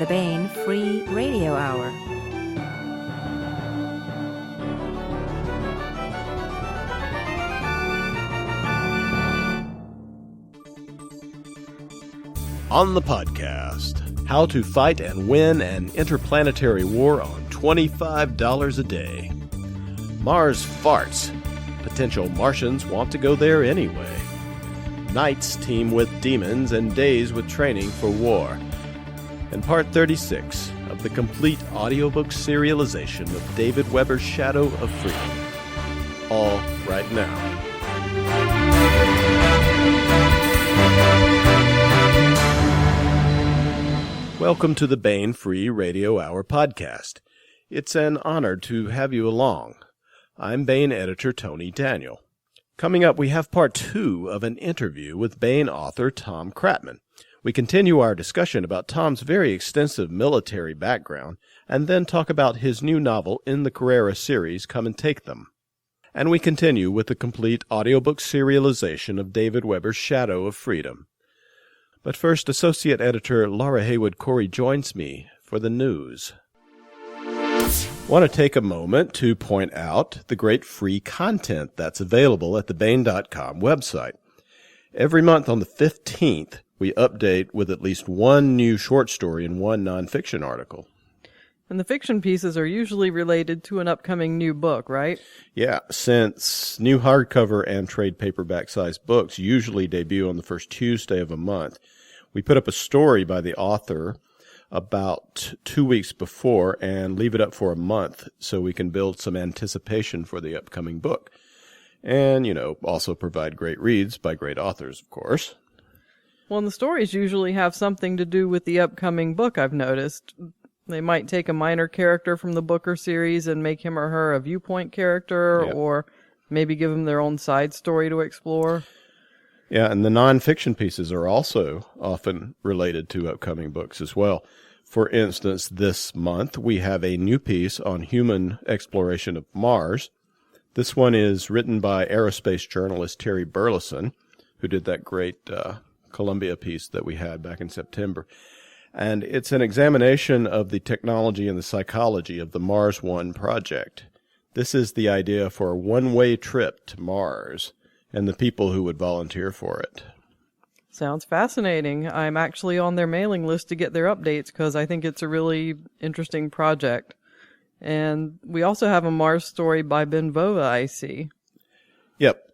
the Baen Free Radio Hour. On the podcast, how to fight and win an interplanetary war on $25 a day. Mars farts. Potential Martians want to go there anyway. Nights team with demons and days with training for war. And part 36 of the complete audiobook serialization of David Weber's Shadow of Freedom. All right now. Welcome to the Baen Free Radio Hour podcast. It's an honor to have you along. I'm Baen editor Tony Daniel. Coming up, we have part 2 of an interview with Baen author Tom Kratman. We continue our discussion about Tom's very extensive military background, and then talk about his new novel in the Carrera series, Come and Take Them. And we continue with the complete audiobook serialization of David Weber's Shadow of Freedom. But first, Associate Editor Laura Haywood Corey joins me for the news. Want to take a moment to point out the great free content that's available at the Baen.com website. Every month on the 15th, we update with at least one new short story and one nonfiction article. And the fiction pieces are usually related to an upcoming new book, right? Yeah, since new hardcover and trade paperback-sized books usually debut on the first Tuesday of a month, we put up a story by the author about 2 weeks before and leave it up for a month so we can build some anticipation for the upcoming book. And, also provide great reads by great authors, of course. Well, and the stories usually have something to do with the upcoming book, I've noticed. They might take a minor character from the book or series and make him or her a viewpoint character, or maybe give them their own side story to explore. Yeah, and the nonfiction pieces are also often related to upcoming books as well. For instance, this month we have a new piece on human exploration of Mars. This one is written by aerospace journalist Terry Burleson, who did that great Columbia piece that we had back in September. And it's an examination of the technology and the psychology of the Mars One project. This is the idea for a one-way trip to Mars and the people who would volunteer for it. Sounds fascinating. I'm actually on their mailing list to get their updates because I think it's a really interesting project. And we also have a Mars story by Ben Vova, I see. Yep.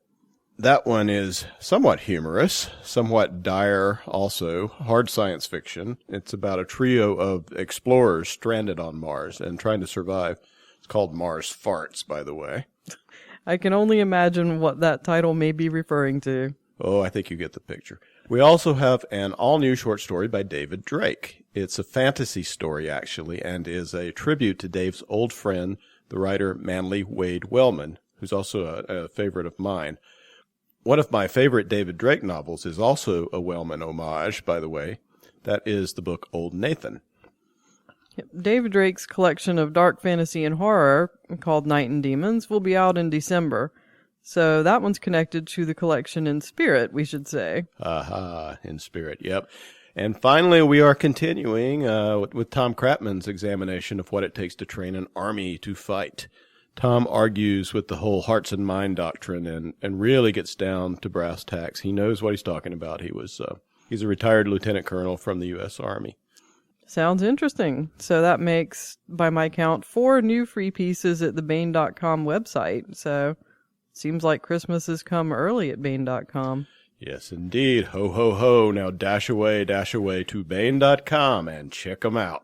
That one is somewhat humorous, somewhat dire also, hard science fiction. It's about a trio of explorers stranded on Mars and trying to survive. It's called Mars Farts, by the way. I can only imagine what that title may be referring to. Oh, I think you get the picture. We also have an all-new short story by David Drake. It's a fantasy story, actually, and is a tribute to Dave's old friend, the writer Manly Wade Wellman, who's also a favorite of mine. One of my favorite David Drake novels is also a Wellman homage, by the way. That is the book Old Nathan. David Drake's collection of dark fantasy and horror, called Night and Demons, will be out in December. So that one's connected to the collection in spirit, we should say. Aha, in spirit, yep. And finally, we are continuing with Tom Kratman's examination of what it takes to train an army to fight. Tom argues with the whole hearts and mind doctrine and really gets down to brass tacks. He knows what he's talking about. He's a retired lieutenant colonel from the U.S. Army. Sounds interesting. So that makes, by my count, 4 new free pieces at the Baen.com website. So seems like Christmas has come early at Baen.com. Yes, indeed. Ho, ho, ho. Now dash away to Baen.com and check them out.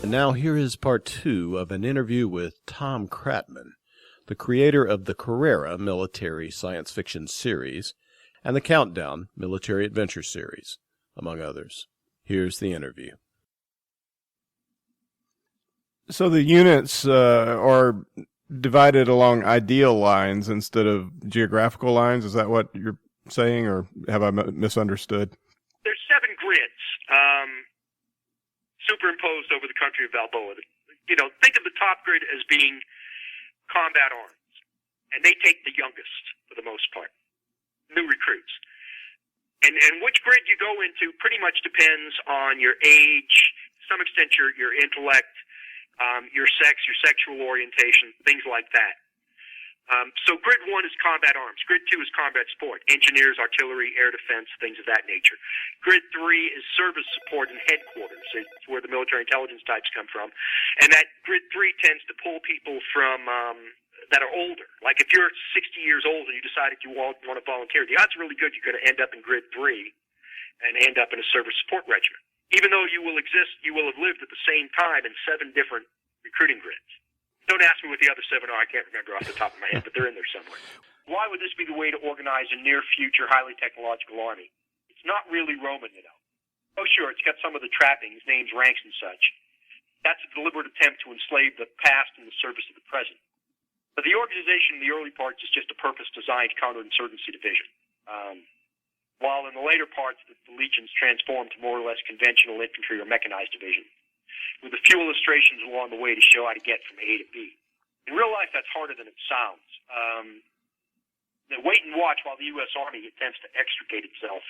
And now here is part 2 of an interview with Tom Kratman, the creator of the Carrera military science fiction series and the Countdown military adventure series, among others. Here's the interview. So the units are divided along ideal lines instead of geographical lines. Is that what you're saying, or have I misunderstood? There's 7 grids superimposed over the country of Balboa. Think of the top grid as being combat arms, and they take the youngest for the most part, new recruits. And which grid you go into pretty much depends on your age, to some extent your intellect, your sex, your sexual orientation, things like that. So grid 1 is combat arms. Grid 2 is combat support, engineers, artillery, air defense, things of that nature. Grid 3 is service support and headquarters. It's where the military intelligence types come from. And that grid 3 tends to pull people from that are older. Like if you're 60 years old and you decided you want to volunteer, the odds are really good you're going to end up in grid 3 and end up in a service support regiment. Even though you will have lived at the same time in 7 different recruiting grids. Don't ask me what the other 7 are. I can't remember off the top of my head, but they're in there somewhere. Why would this be the way to organize a near-future, highly technological army? It's not really Roman, you know. Oh, sure, it's got some of the trappings, names, ranks, and such. That's a deliberate attempt to enslave the past in the service of the present. But the organization in the early parts is just a purpose-designed counterinsurgency division. While in the later parts, the legions transformed to more or less conventional infantry or mechanized division, with a few illustrations along the way to show how to get from A to B. In real life, that's harder than it sounds. Wait and watch while the U.S. Army attempts to extricate itself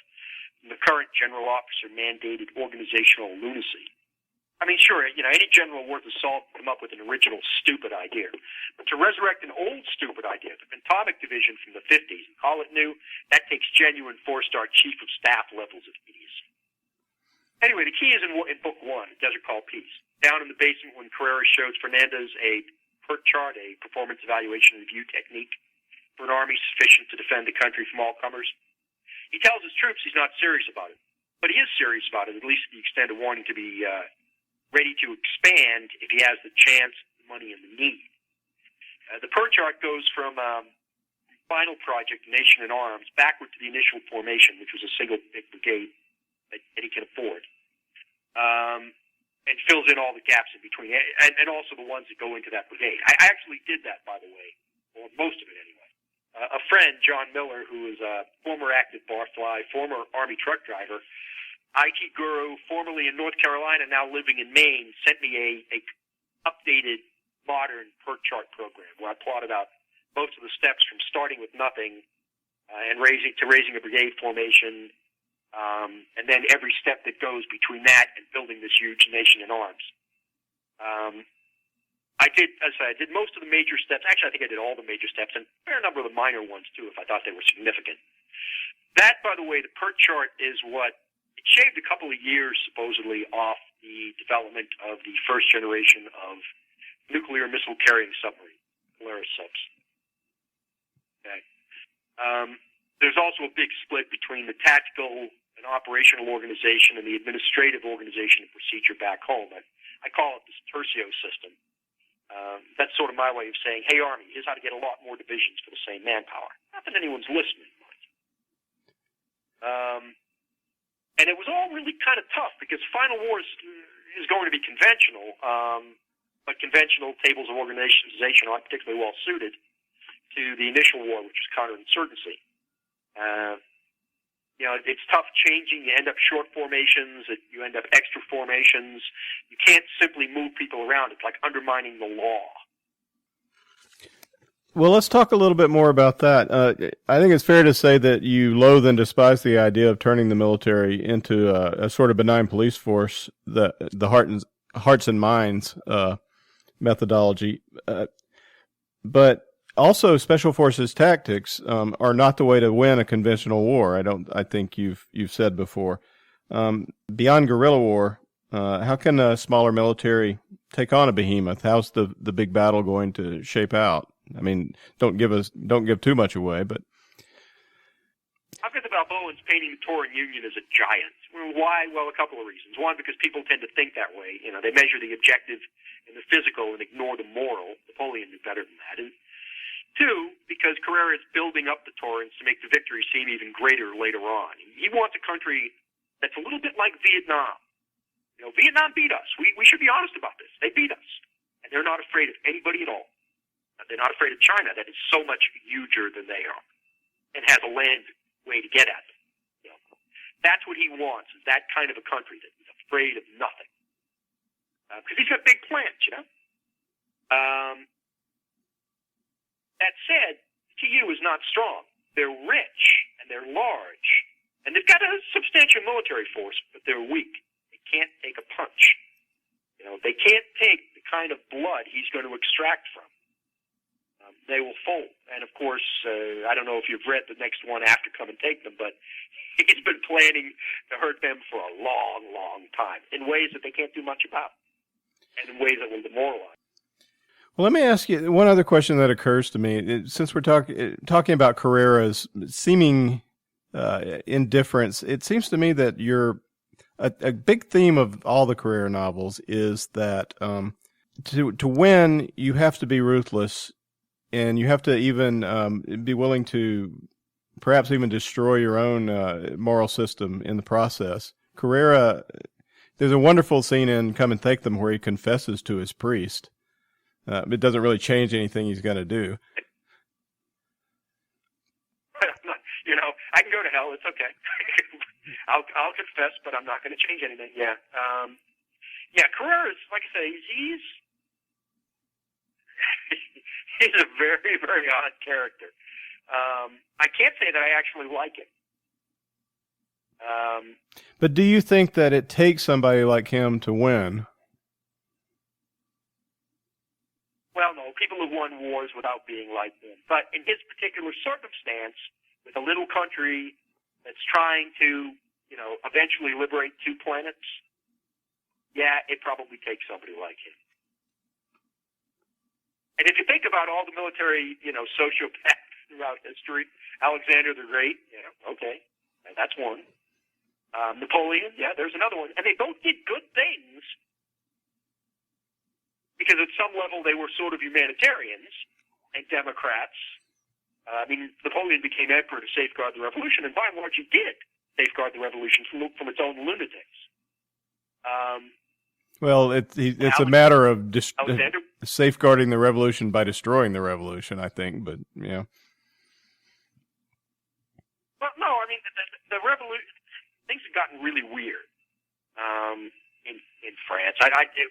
from the current general officer-mandated organizational lunacy. I mean, sure, any general worth his salt will come up with an original stupid idea. But to resurrect an old stupid idea, the Pentomic Division from the 50s, and call it new, that takes genuine 4-star chief of staff levels of idiocy. Anyway, the key is in Book 1, Desert Called Peace. Down in the basement when Carrera shows Fernandez a PERT chart, a performance evaluation review technique for an army sufficient to defend the country from all comers, he tells his troops he's not serious about it. But he is serious about it, at least to the extent of wanting to be ready to expand if he has the chance, the money, and the need. The PERT chart goes from final project, Nation in Arms, backward to the initial formation, which was a single big brigade that he can afford, and fills in all the gaps in between, and also the ones that go into that brigade. I actually did that, by the way, or most of it anyway. A friend, John Miller, who is a former active barfly, former Army truck driver, IT guru, formerly in North Carolina, now living in Maine, sent me a updated, modern PERT chart program where I plotted out most of the steps from starting with nothing and raising a brigade formation, and then every step that goes between that and building this huge nation in arms. I did most of the major steps. Actually, I think I did all the major steps and a fair number of the minor ones, too, if I thought they were significant. That, by the way, the PERT chart is it shaved a couple of years, supposedly, off the development of the first generation of nuclear missile-carrying submarine, Carrera subs. Okay. There's also a big split between the tactical and operational organization and the administrative organization and procedure back home. I call it this tercio system. That's sort of my way of saying, hey, Army, here's how to get a lot more divisions for the same manpower. Not that anyone's listening, mind. And it was all really kind of tough because Final War is going to be conventional, but conventional tables of organization aren't particularly well suited to the initial war, which was counterinsurgency. It's tough changing. You end up short formations. You end up extra formations. You can't simply move people around. It's like undermining the law. Well, let's talk a little bit more about that. I think it's fair to say that you loathe and despise the idea of turning the military into a sort of benign police force, the hearts and minds methodology. But also, special forces tactics are not the way to win a conventional war. I think you've said before. Beyond guerrilla war, how can a smaller military take on a behemoth? How's the big battle going to shape out? I mean, don't give too much away, but I've got the Balboans painting the Torin Union as a giant. Why? Well, a couple of reasons. One, because people tend to think that way. They measure the objective in the physical and ignore the moral. Napoleon knew better than that. And two, because Carrera is building up the Torrens to make the victory seem even greater later on. He wants a country that's a little bit like Vietnam. Vietnam beat us. We should be honest about this. They beat us. And they're not afraid of anybody at all. They're not afraid of China, that is so much huger than they are and has a land way to get at them. That's what he wants, is that kind of a country that is afraid of nothing. Because he's got big plans, That said, TU is not strong. They're rich, and they're large, And they've got a substantial military force, but they're weak. They can't take a punch. They can't take the kind of blood he's going to extract from. They will fold. And, of course, I don't know if you've read the next one after Come and Take Them, but he's been planning to hurt them for a long, long time in ways that they can't do much about and in ways that will demoralize. Well, let me ask you one other question that occurs to me. Since we're talking about Carrera's seeming indifference, it seems to me that a big theme of all the Carrera novels is that to win, you have to be ruthless, and you have to even be willing to perhaps even destroy your own moral system in the process. Carrera, there's a wonderful scene in Come and Take Them where he confesses to his priest. It doesn't really change anything he's going to do. I can go to hell. It's okay. I'll confess, but I'm not going to change anything. Yeah. Carrera's, like I say, he's a very, very odd character. I can't say that I actually like him. But do you think that it takes somebody like him to win? Well, no. People have won wars without being like him. But in his particular circumstance, with a little country that's trying to, eventually liberate 2 planets, it probably takes somebody like him. And if you think about all the military, sociopaths throughout history, Alexander the Great, okay, that's one. Napoleon, there's another one. And they both did good things because at some level they were sort of humanitarians and democrats. Napoleon became emperor to safeguard the revolution, and by and large he did safeguard the revolution from its own lunatics. Well, it's a matter of safeguarding the revolution by destroying the revolution, I think. But yeah. Well, no, the revolution, things have gotten really weird in France.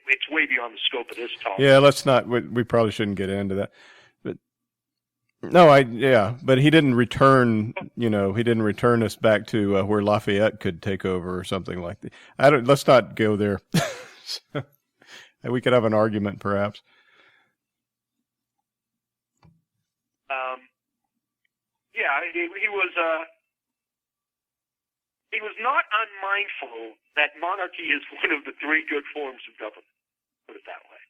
It's way beyond the scope of this talk. Yeah, let's not. We probably shouldn't get into that. But no, but he didn't return. He didn't return us back to where Lafayette could take over or something like that. Let's not go there. We could have an argument, perhaps. He was not unmindful that monarchy is one of the 3 good forms of government. Put it that way.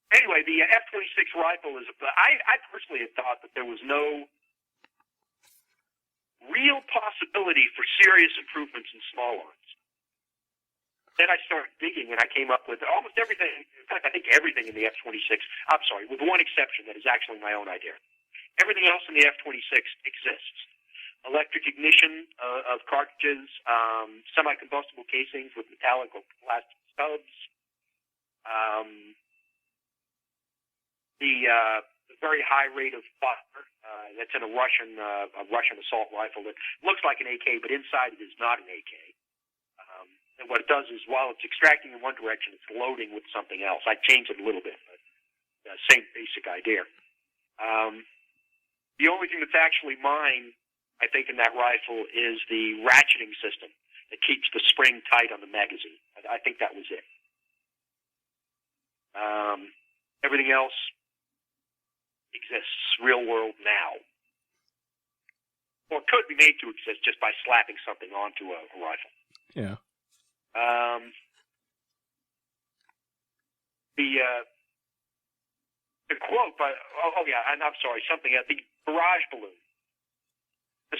Anyway, the F-26 rifle is. I personally had thought that there was no real possibility for serious improvements in small arms. Then I started digging, and I came up with almost everything. In fact, I think everything in the F-26. I'm sorry, with one exception that is actually my own idea. Everything else in the F-26 exists. Electric ignition of cartridges, semi-combustible casings with metallic or plastic stubs, the very high rate of fire that's in a Russian assault rifle that looks like an AK, but inside it is not an AK. And what it does is, while it's extracting in one direction, it's loading with something else. I changed it a little bit, but same basic idea. The only thing that's actually mine, I think, in that rifle is the ratcheting system that keeps the spring tight on the magazine. I think that was it. Everything else exists real world now. Or could be made to exist just by slapping something onto a rifle. Yeah. The quote by and I'm sorry, something the barrage balloon. The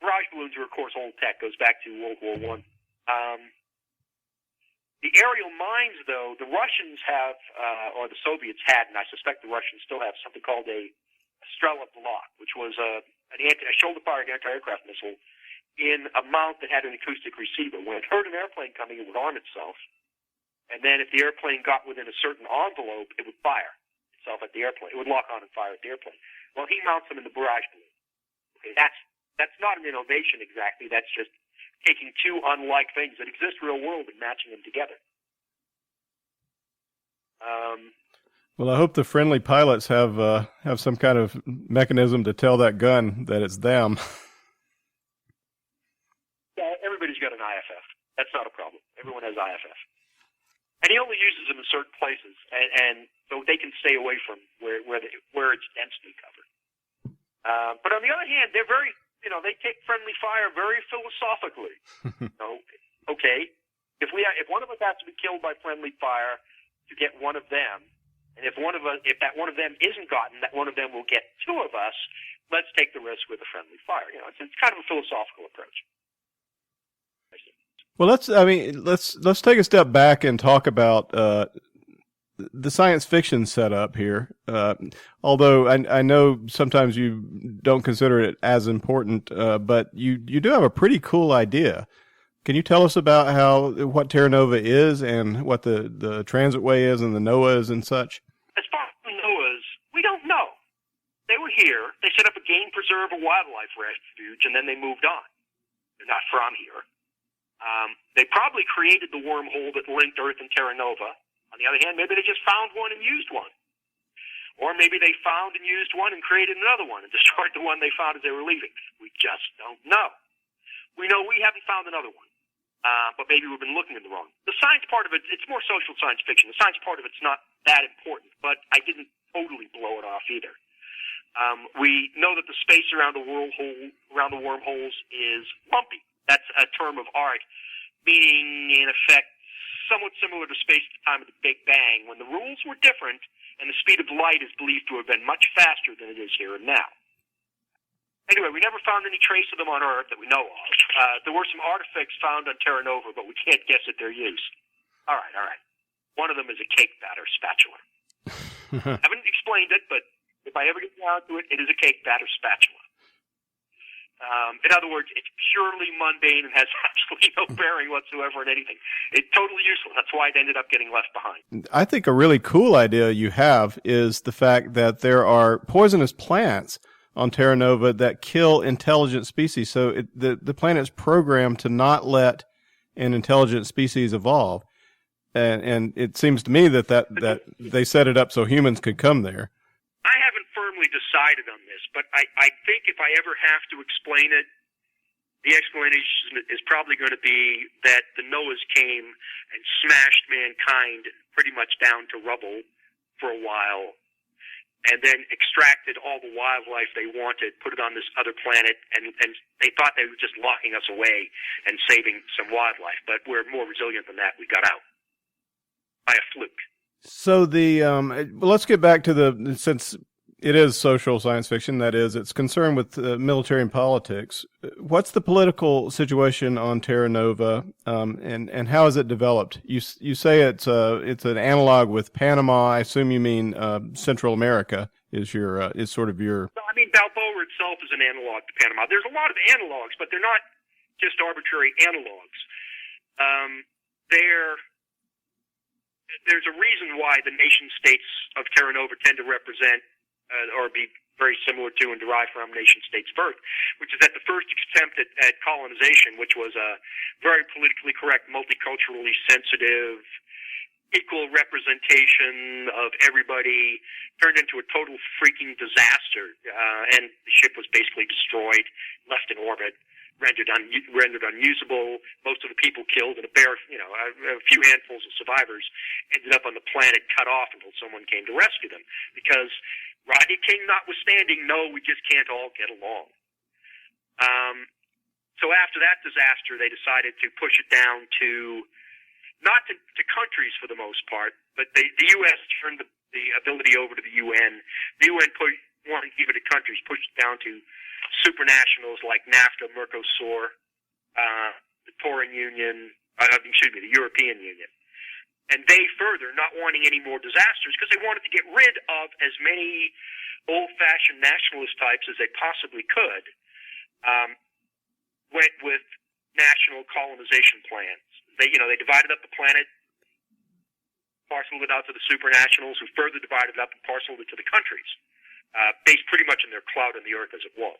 barrage balloons are, of course, old tech. Goes back to World War I. The aerial mines, though, the Russians have, or the Soviets had, and I suspect the Russians still have, something called a Strela block, which was a shoulder-fired anti-aircraft missile in a mount that had an acoustic receiver. When it heard an airplane coming, it would arm itself. And then if the airplane got within a certain envelope, it would fire itself at the airplane. It would lock on and fire at the airplane. Well, he mounts them in the barrage balloon. Okay, that's not an innovation exactly. That's just taking 2 unlike things that exist real world and matching them together. Well, I hope the friendly pilots have some kind of mechanism to tell that gun that it's them. Yeah, everybody's got an IFF. That's not a problem. Everyone has IFF. And he only uses them in certain places, and so they can stay away from where it's densely covered. But on the other hand, they're very, they take friendly fire very philosophically. Okay, if one of us has to be killed by friendly fire to get one of them, and if that one of them isn't gotten, that one of them will get two of us. Let's take the risk with a friendly fire. It's kind of a philosophical approach. Well, let's take a step back and talk about the science fiction setup here. Although I know sometimes you don't consider it as important, but you do have a pretty cool idea. Can you tell us about what Terra Nova is and what the transitway is and the NOAAs and such? As far as the NOAAs, we don't know. They were here. They set up a game preserve, a wildlife refuge, and then they moved on. They're not from here. They probably created the wormhole that linked Earth and Terra Nova. On the other hand, maybe they just found one and used one. Or maybe they found and used one and created another one and destroyed the one they found as they were leaving. We just don't know. We know we haven't found another one. But maybe we've been looking in the wrong. The science part of it, it's more social science fiction. The science part of it's not that important, but I didn't totally blow it off either. We know that the space around the wormholes is lumpy. That's a term of art, meaning, in effect, somewhat similar to space at the time of the Big Bang, when the rules were different and the speed of light is believed to have been much faster than it is here and now. Anyway, we never found any trace of them on Earth that we know of. There were some artifacts found on Terra Nova, but we can't guess at their use. All right. One of them is a cake batter spatula. Haven't explained it, but if I ever get down to it, it is a cake batter spatula. In other words, it's purely mundane and has absolutely no bearing whatsoever on anything. It's totally useless. That's why it ended up getting left behind. I think a really cool idea you have is the fact that there are poisonous plants on Terra Nova that kill intelligent species. So the planet's programmed to not let an intelligent species evolve. And it seems to me that they set it up so humans could come there. I haven't firmly decided on this, but I think if I ever have to explain it, the explanation is probably going to be that the Noahs came and smashed mankind pretty much down to rubble for a while, and then extracted all the wildlife they wanted, put it on this other planet, and they thought they were just locking us away and saving some wildlife. But we're more resilient than that. We got out by a fluke. So let's get back to since it is social science fiction, that is, it's concerned with military and politics. What's the political situation on Terra Nova, and how is it developed? You say it's an analog with Panama. I assume you mean Central America is sort of your. No, I mean Balboa itself is an analog to Panama. There's a lot of analogs, but they're not just arbitrary analogs. There's a reason why the nation states of Terra Nova tend to represent or be very similar to and derive from nation states birth, which is that the first attempt at colonization, which was a very politically correct, multiculturally sensitive, equal representation of everybody, turned into a total freaking disaster, and the ship was basically destroyed, left in orbit, rendered unusable. Most of the people killed, and a few handfuls of survivors ended up on the planet cut off until someone came to rescue them. Because Rodney King notwithstanding, no, we just can't all get along. So after that disaster, they decided to push it down to not to countries for the most part, but the U.S. turned the ability over to the UN. The UN wanted to give it to countries, pushed it down to supranationals like NAFTA, Mercosur, the European Union. And they further, not wanting any more disasters, because they wanted to get rid of as many old-fashioned nationalist types as they possibly could, went with national colonization plans. They divided up the planet, parceled it out to the supranationals, who further divided it up and parceled it to the countries, based pretty much on their clout on the earth as it was.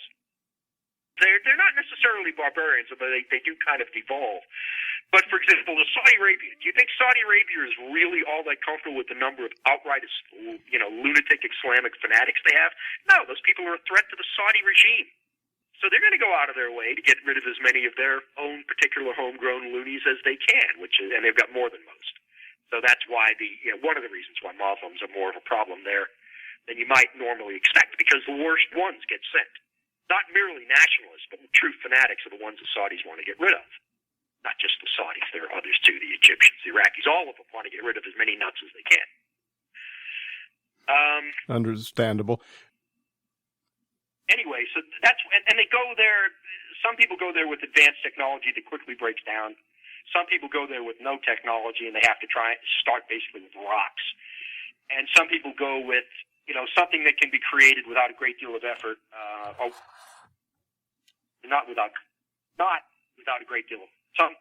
They're not necessarily barbarians, but they do kind of devolve. But for example, the Saudi Arabia. Do you think Saudi Arabia is really all that comfortable with the number of outright, lunatic Islamic fanatics they have? No, those people are a threat to the Saudi regime. So they're going to go out of their way to get rid of as many of their own particular homegrown loonies as they can, and they've got more than most. So that's why one of the reasons why Muslims are more of a problem there than you might normally expect, because the worst ones get sent. Not merely nationalists, but true fanatics are the ones the Saudis want to get rid of. Not just the Saudis, there are others too, the Egyptians, the Iraqis, all of them want to get rid of as many nuts as they can. Understandable. Anyway, so that's, and they go there, some people go there with advanced technology that quickly breaks down. Some people go there with no technology and they have to try and start basically with rocks. And some people go with, something that can be created without a great deal of effort, not without a great deal of, some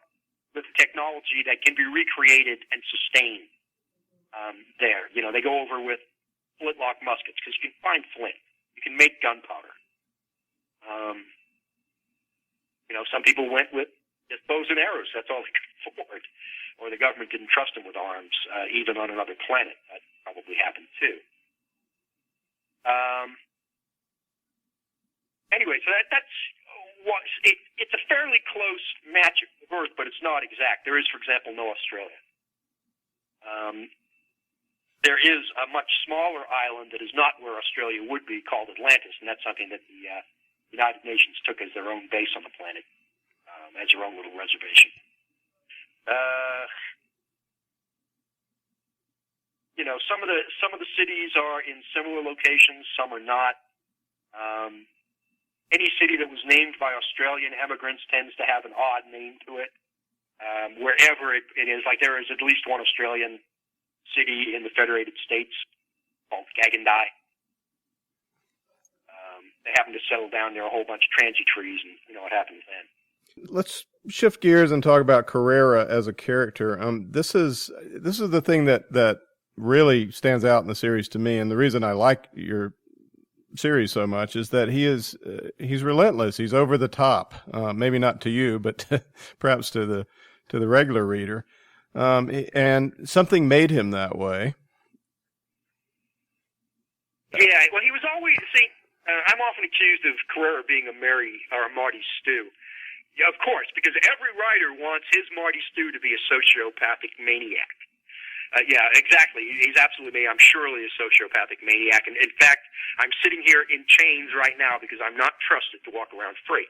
with technology that can be recreated and sustained there. They go over with flintlock muskets because you can find flint. You can make gunpowder. Some people went with just bows and arrows. That's all they could afford. Or the government didn't trust them with arms, even on another planet. That probably happened too. Anyway, so it's a fairly close match of Earth, but it's not exact. There is, for example, no Australia. There is a much smaller island that is not where Australia would be, called Atlantis, and that's something that the United Nations took as their own base on the planet, as their own little reservation. Some of the cities are in similar locations, some are not. Any city that was named by Australian immigrants tends to have an odd name to it. Wherever it is, like there is at least one Australian city in the Federated States called Gagandai. They happen to settle down near a whole bunch of transy trees, and you know what happens then. Let's shift gears and talk about Carrera as a character. This is the thing that really stands out in the series to me, and the reason I like your series so much is that he's relentless. He's over the top. Maybe not to you, but perhaps to the regular reader. And something made him that way. Yeah, well, he was always. I'm often accused of Carrera being a Marty Stew. Yeah, of course, because every writer wants his Marty Stew to be a sociopathic maniac. Yeah, exactly. He's absolutely me. I'm surely a sociopathic maniac. And in fact, I'm sitting here in chains right now because I'm not trusted to walk around free.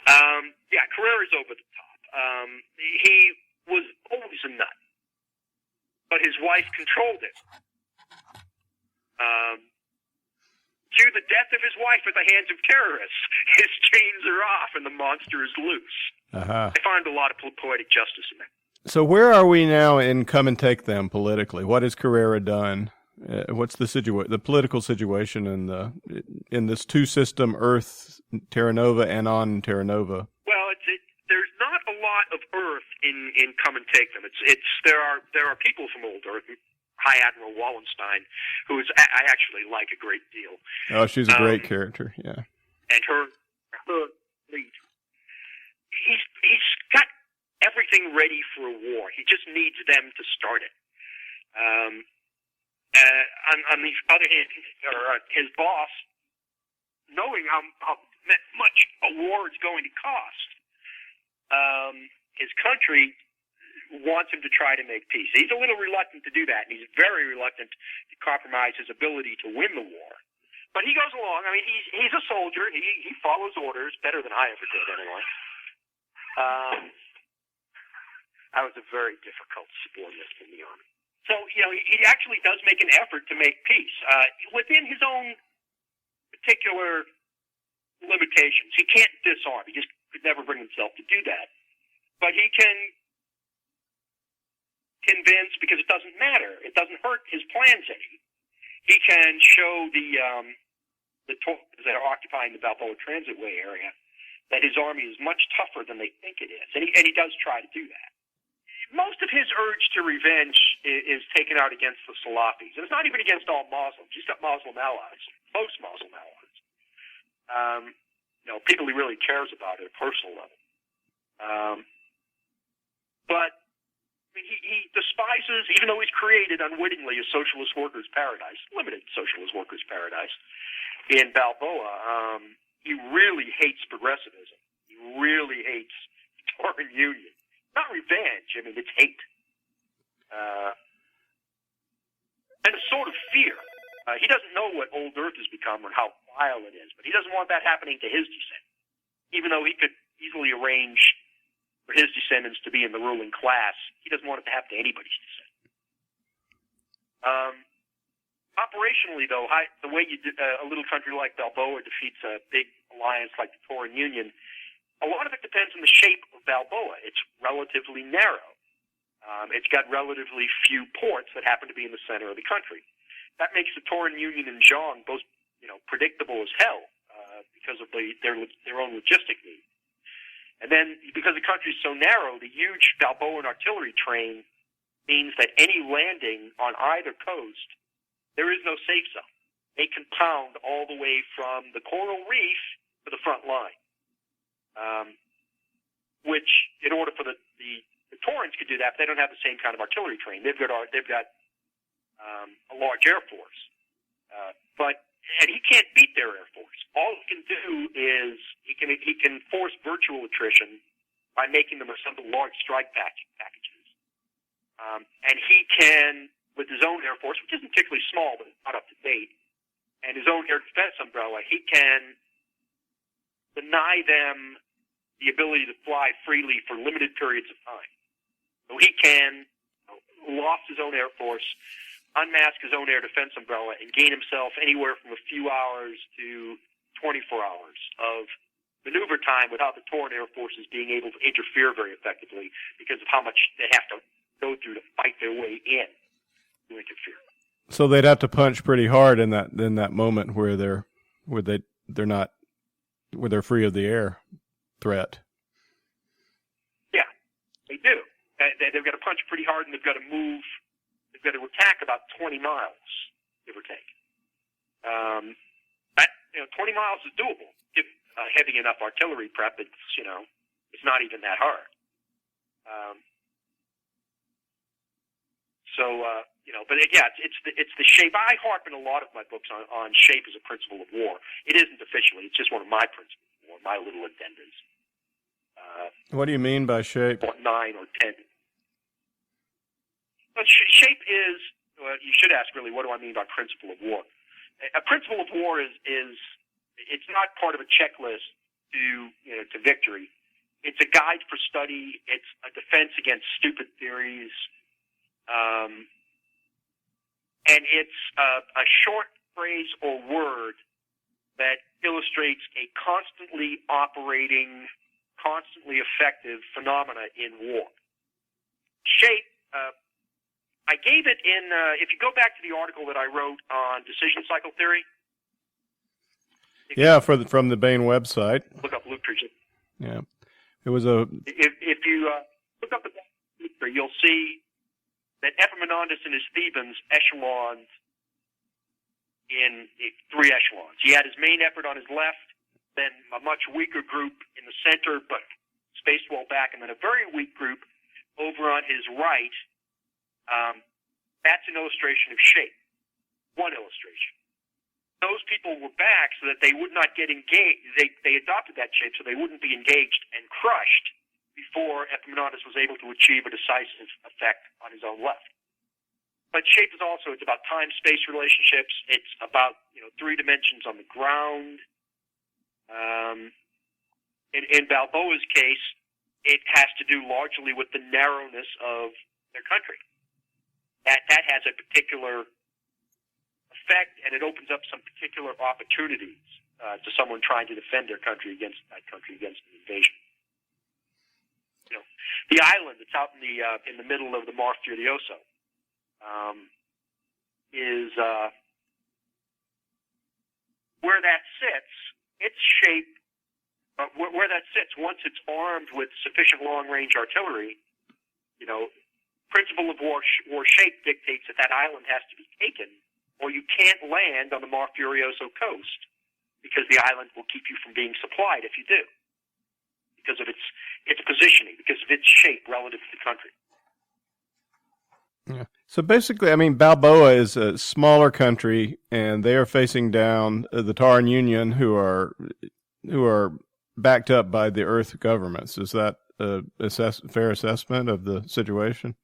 Yeah, Carrera's over the top. He was always a nut, but his wife controlled him. To the death of his wife at the hands of terrorists, his chains are off and the monster is loose. I find a lot of poetic justice in that. So where are we now in Come and Take Them politically? What has Carrera done? What's the political situation in this two-system Earth, Terra Nova, and on Terra Nova? Well, there's not a lot of Earth in Come and Take Them. There are people from old Earth. High Admiral Wallenstein, who I actually like a great deal. Oh, she's a great character, yeah. And her lead. He's got everything ready for a war. He just needs them to start it. On the other hand, his boss, knowing how much a war is going to cost, his country wants him to try to make peace. He's a little reluctant to do that, and he's very reluctant to compromise his ability to win the war. But he goes along. I mean, he's a soldier. He follows orders better than I ever did, anyway. I was a very difficult subordinate in the Army. So, he actually does make an effort to make peace within his own particular limitations. He can't disarm. He just could never bring himself to do that. But he can convince, because it doesn't matter. It doesn't hurt his plans any. He can show the Tories that are occupying the Balboa Transitway area that his army is much tougher than they think it is, and he does try to do that. Most of his urge to revenge is taken out against the Salafis, and it's not even against all Muslims. He's got Muslim allies, most Muslim allies. people he really cares about at a personal level. But I mean, he despises, even though he's created unwittingly a socialist workers' paradise, limited socialist workers' paradise in Balboa. He really hates progressivism. He really hates the Torin Union. Not revenge. I mean, it's hate. And a sort of fear. He doesn't know what old Earth has become or how vile it is, but he doesn't want that happening to his descendants, even though he could easily arrange for his descendants to be in the ruling class. He doesn't want it to happen to anybody's descendants. Operationally, though, the way a little country like Balboa defeats a big alliance like the Torin Union, a lot of it depends on the shape of Balboa. It's relatively narrow. It's got relatively few ports that happen to be in the center of the country. That makes the Torin Union and Zhang both, predictable as hell because of their own logistic needs. And then, because the country is so narrow, the huge Balboan artillery train means that any landing on either coast, there is no safe zone. They can pound all the way from the coral reef to the front line, which, in order for the Torrens could do that, but they don't have the same kind of artillery train. They've got a large air force, and he can't beat their air force. All he can do is he can force virtual attrition by making them assemble large strike packages, and he can, with his own air force, which isn't particularly small but it's not up to date, and his own air defense umbrella, he can deny them the ability to fly freely for limited periods of time. So he can lost his own air force, unmask his own air defense umbrella, and gain himself anywhere from a few hours to 24 hours of maneuver time without the Torin Air Forces being able to interfere very effectively because of how much they have to go through to fight their way in to interfere. So they'd have to punch pretty hard in that moment where they're free of the air threat. Yeah, they do. They've got to punch pretty hard, and they've got to move. They've got to attack about 20 miles, give or take. 20 miles is doable. If heavy enough artillery prep, it's not even that hard. But it's the shape. I harp in a lot of my books on shape as a principle of war. It isn't officially. It's just one of my principles of war, my little addendas. What do you mean by shape? 9 or 10. But shape is, you should ask really, what do I mean by principle of war? A principle of war is it's not part of a checklist to victory. It's a guide for study. It's a defense against stupid theories. And it's a short phrase or word that illustrates a constantly operating, constantly effective phenomena in war. Shape, I gave it in, if you go back to the article that I wrote on decision cycle theory. Yeah, from the Baen website. Look up Luke Turgeon. Yeah. It was a... If you look up the Luke, you'll see that Epaminondas and his Thebans echeloned in 3 echelons. He had his main effort on his left, then a much weaker group in the center, but spaced well back, and then a very weak group over on his right. That's an illustration of shape. One illustration. Those people were back so that they would not get engaged. They adopted that shape so they wouldn't be engaged and crushed before Epaminondas was able to achieve a decisive effect on his own left. But shape is also, it's about time-space relationships. It's about, 3 dimensions on the ground. In Balboa's case, it has to do largely with the narrowness of their country. That has a particular effect, and it opens up some particular opportunities to someone trying to defend their country against an invasion. The island that's out in the middle of the Mar Furioso is where that sits. Its shape, where that sits, once it's armed with sufficient long-range artillery, principle of war shape dictates that island has to be taken, or you can't land on the Mar Furioso coast because the island will keep you from being supplied if you do, because of its positioning, because of its shape relative to the country. Yeah. So basically, I mean, Balboa is a smaller country, and they are facing down the Taran Union, who are backed up by the Earth governments. Is that a fair assessment of the situation?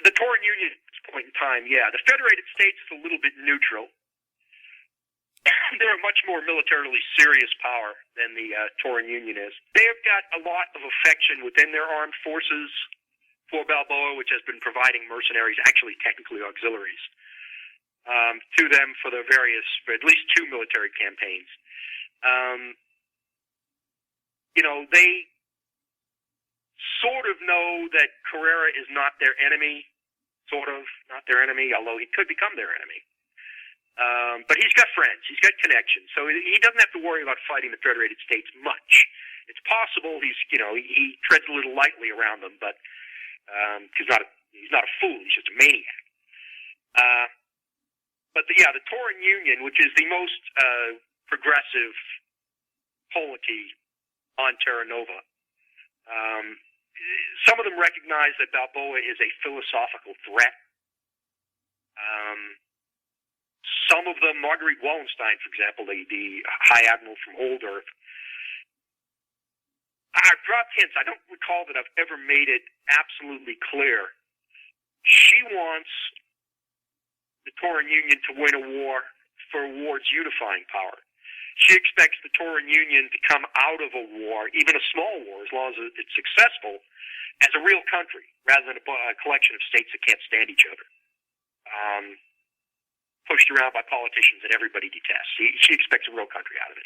The Taran Union at this point in time, yeah. The Federated States is a little bit neutral. They're a much more militarily serious power than the Taran Union is. They have got a lot of affection within their armed forces for Balboa, which has been providing mercenaries, actually technically auxiliaries, to them for at least 2 military campaigns. They sort of know that Carrera is not their enemy, although he could become their enemy. But he's got friends, he's got connections, so he doesn't have to worry about fighting the Federated States much. It's possible he treads a little lightly around them, but he's not a fool, he's just a maniac. But the Taran Union, which is the most progressive polity on Terra Nova, some of them recognize that Balboa is a philosophical threat. Some of them, Marguerite Wallenstein, for example, the High Admiral from Old Earth, I've dropped hints. I don't recall that I've ever made it absolutely clear. She wants the Taran Union to win a war for a war's unifying power. She expects the Taran Union to come out of a war, even a small war, as long as it's successful, as a real country, rather than a collection of states that can't stand each other. Pushed around by politicians that everybody detests. She expects a real country out of it.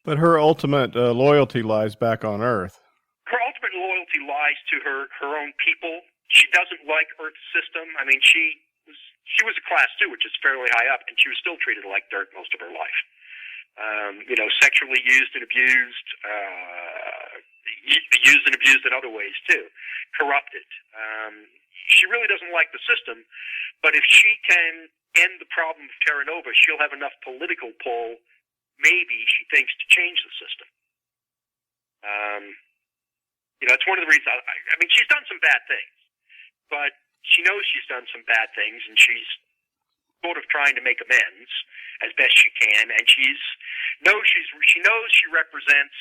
But her ultimate loyalty lies back on Earth. Her ultimate loyalty lies to her own people. She doesn't like Earth's system. I mean, she was a Class 2, which is fairly high up, and she was still treated like dirt most of her life. Sexually used and abused, in other ways too, corrupted. She really doesn't like the system, but if she can end the problem of Terra Nova, she'll have enough political pull, maybe, she thinks, to change the system. It's one of the reasons, I mean, she's done some bad things, but she knows she's done some bad things, and she's sort of trying to make amends as best she can, and she knows she represents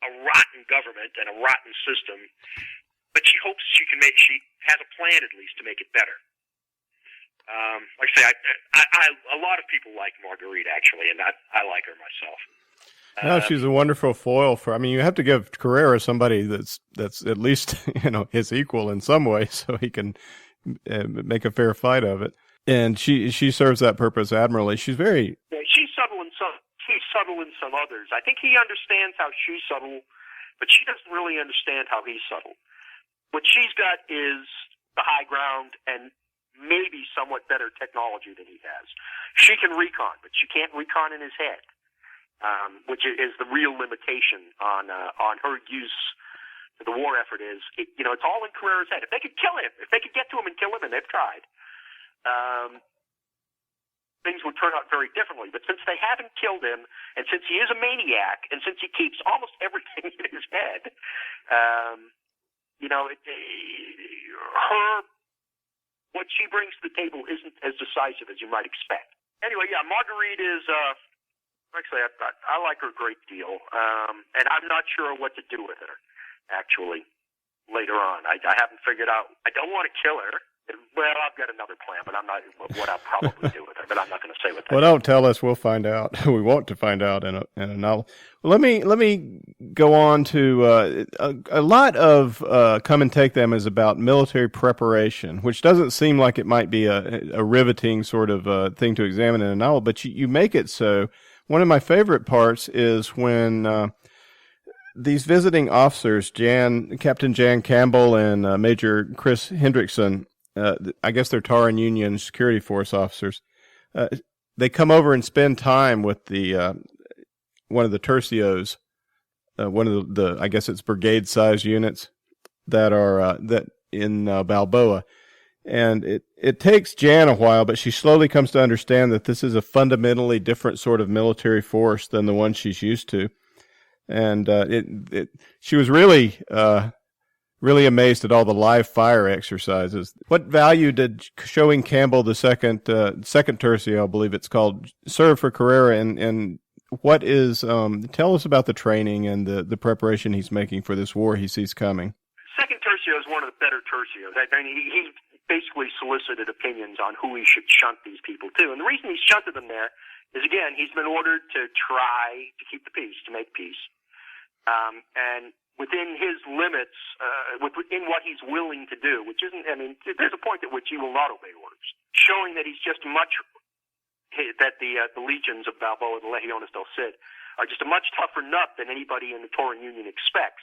a rotten government and a rotten system, but she hopes she has a plan at least to make it better. Like I say, a lot of people like Marguerite, actually, and I like her myself. No, she's a wonderful foil for. I mean, you have to give Carrera somebody that's at least his equal in some way, so he can make a fair fight of it. And she serves that purpose admirably. She's she's subtle in some others. I think he understands how she's subtle, but she doesn't really understand how he's subtle. What she's got is the high ground and maybe somewhat better technology than he has. She can recon, but she can't recon in his head, which is the real limitation on her use. The war effort is, it's all in Carrera's head. If they could kill him, if they could get to him and kill him, and they've tried, things would turn out very differently. But since they haven't killed him, and since he is a maniac, and since he keeps almost everything in his head, what she brings to the table isn't as decisive as you might expect. Anyway, Marguerite is, actually, I like her a great deal, and I'm not sure what to do with her, actually, later on. I haven't figured out. I don't want to kill her. Well, I've got another plan, but I'm not what I'll probably do with her, but I'm not going to say what that is. Well, don't tell us. We'll find out. We want to find out in a novel. Well, let me go on to a lot of Come and Take Them is about military preparation, which doesn't seem like it might be a riveting sort of thing to examine in a novel, but you make it so. One of my favorite parts is when these visiting officers, Captain Jan Campbell and Major Chris Hendrickson, I guess they're Taran Union security force officers. They come over and spend time with the one of the tercios, one of the I guess it's brigade size units that are that in Balboa, And it takes Jan a while, but she slowly comes to understand that this is a fundamentally different sort of military force than the one she's used to. And she was really amazed at all the live fire exercises. What value did showing Campbell the second tercio, I believe it's called, serve for Carrera? And what is tell us about the training and the preparation he's making for this war he sees coming. Second tercio is one of the better tercios. I mean, he basically solicited opinions on who he should shunt these people to. And the reason he shunted them there is, again, he's been ordered to try to keep the peace, to make peace. And within his limits, within what he's willing to do, which isn't, I mean, there's a point at which he will not obey orders, showing that he's just that the legions of Balboa, the Legiones del Cid, are just a much tougher nut than anybody in the Tauran Union expects,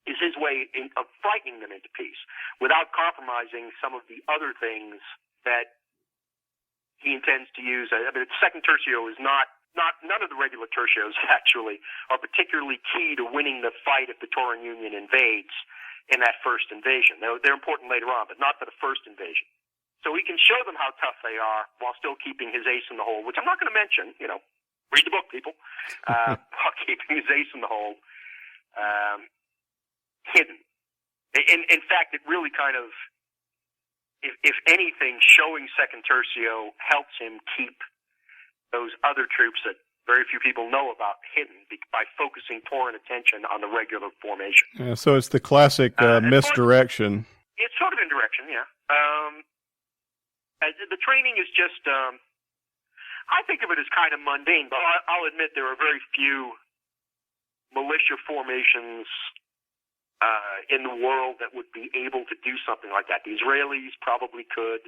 is his way of frightening them into peace without compromising some of the other things that he intends to use. I mean, the second tercio is none of the regular tercios actually are particularly key to winning the fight if the Tauran Union invades in that first invasion. They're important later on, but not for the first invasion. So he can show them how tough they are while still keeping his ace in the hole, which I'm not going to mention, read the book, people, while keeping his ace in the hole hidden. In fact, it really kind of, if anything, showing second tercio helps him keep those other troops that very few people know about hidden by focusing Tauran attention on the regular formation. Yeah, so it's the classic misdirection. It's sort of indirection, yeah. The training is just, I think of it as kind of mundane, but I'll admit there are very few militia formations in the world that would be able to do something like that. The Israelis probably could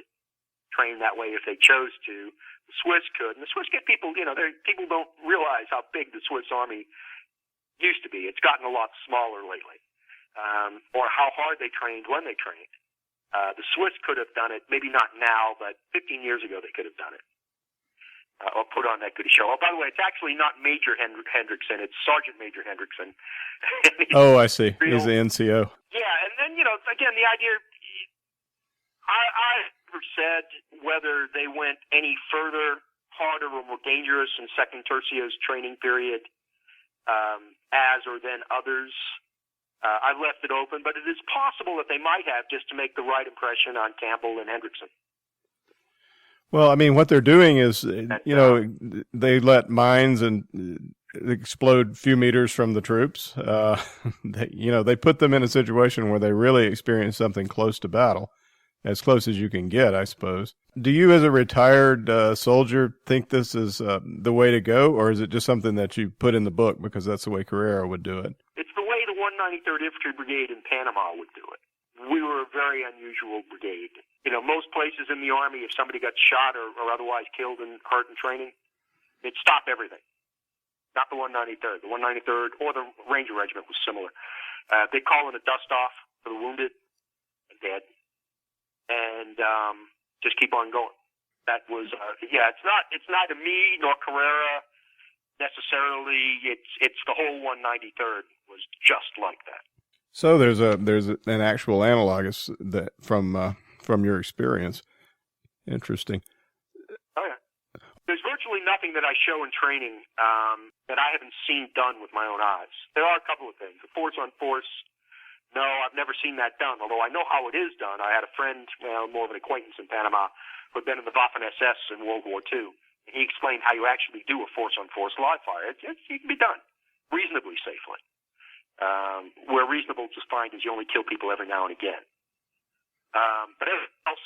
train that way if they chose to. The Swiss could, and the Swiss get people, people don't realize how big the Swiss army used to be. It's gotten a lot smaller lately, or how hard they trained when they trained. The Swiss could have done it, maybe not now, but 15 years ago they could have done it, or put on that good show. Oh, by the way, it's actually not Major Hendrickson, it's Sergeant Major Hendrickson. Oh, I see. He's the NCO. Yeah, and then, again, the idea, I never said whether they went any further, harder, or more dangerous in Second Tercio's training period as or than others. I've left it open, but it is possible that they might have, just to make the right impression on Campbell and Hendrickson. Well, I mean, what they're doing is, they let mines and explode a few meters from the troops. They put them in a situation where they really experience something close to battle, as close as you can get, I suppose. Do you, as a retired soldier, think this is the way to go, or is it just something that you put in the book because that's the way Carrera would do it? It's the way the 193rd Infantry Brigade in Panama would do it. We were a very unusual brigade. Most places in the Army, if somebody got shot or otherwise killed and hurt in training, they'd stop everything. Not the 193rd. The 193rd or the Ranger Regiment was similar. They'd call in a dust-off for the wounded and dead, and just keep on going. That was, it's not me nor Carrera necessarily. It's the whole 193rd was just like that. So there's an actual analog that from your experience. Interesting. Oh yeah. There's virtually nothing that I show in training that I haven't seen done with my own eyes. There are a couple of things. The force on force. No, I've never seen that done. Although I know how it is done. I had a friend, more of an acquaintance in Panama, who had been in the Waffen-SS in World War II. And he explained how you actually do a force on force live fire. It can be done reasonably safely. Where reasonable just fine is you only kill people every now and again. But everything else,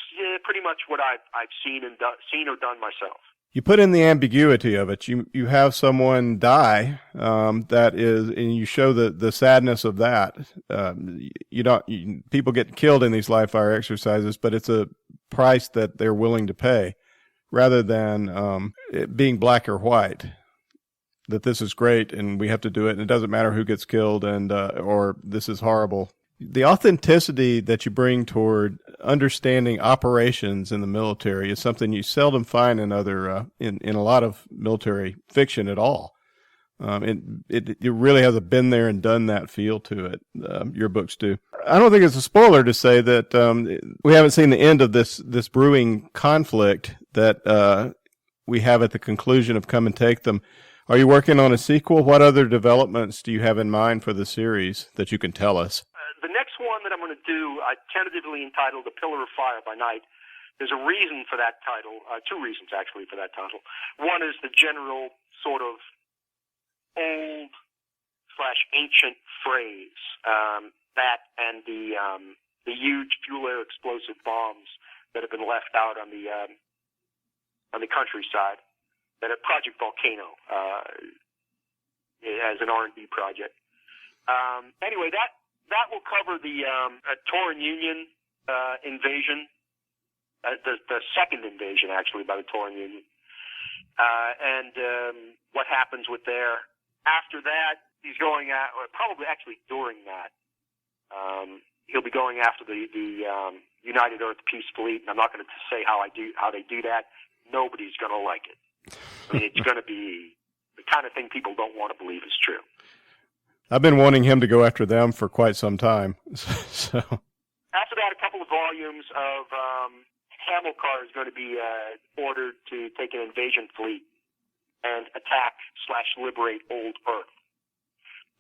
pretty much what I've seen or done myself. You put in the ambiguity of it. You have someone die, that is, and you show the sadness of that. People get killed in these live fire exercises, but it's a price that they're willing to pay, rather than it being black or white. That this is great and we have to do it, and it doesn't matter who gets killed, and or this is horrible. The authenticity that you bring toward understanding operations in the military is something you seldom find in other in a lot of military fiction at all. It really has a been there and done that feel to it. Your books do. I don't think it's a spoiler to say that we haven't seen the end of this brewing conflict that we have at the conclusion of Come and Take Them. Are you working on a sequel? What other developments do you have in mind for the series that you can tell us? The next one that I'm going to do, I tentatively entitled A Pillar of Fire by Night. There's a reason for that title, two reasons actually for that title. One is the general sort of old/ancient phrase, that and the huge fuel air explosive bombs that have been left out on the countryside, that are Project Volcano as an R&D project. Anyway, that will cover the Torin Union invasion, the second invasion actually by the Torin Union, and what happens with there. After that, he's going at, or probably actually during that, he'll be going after the United Earth Peace Fleet, and I'm not going to say how they do that. Nobody's going to like it. I mean, it's going to be the kind of thing people don't want to believe is true. I've been wanting him to go after them for quite some time. So after that, a couple of volumes of Hamilcar is going to be ordered to take an invasion fleet and attack/liberate old Earth.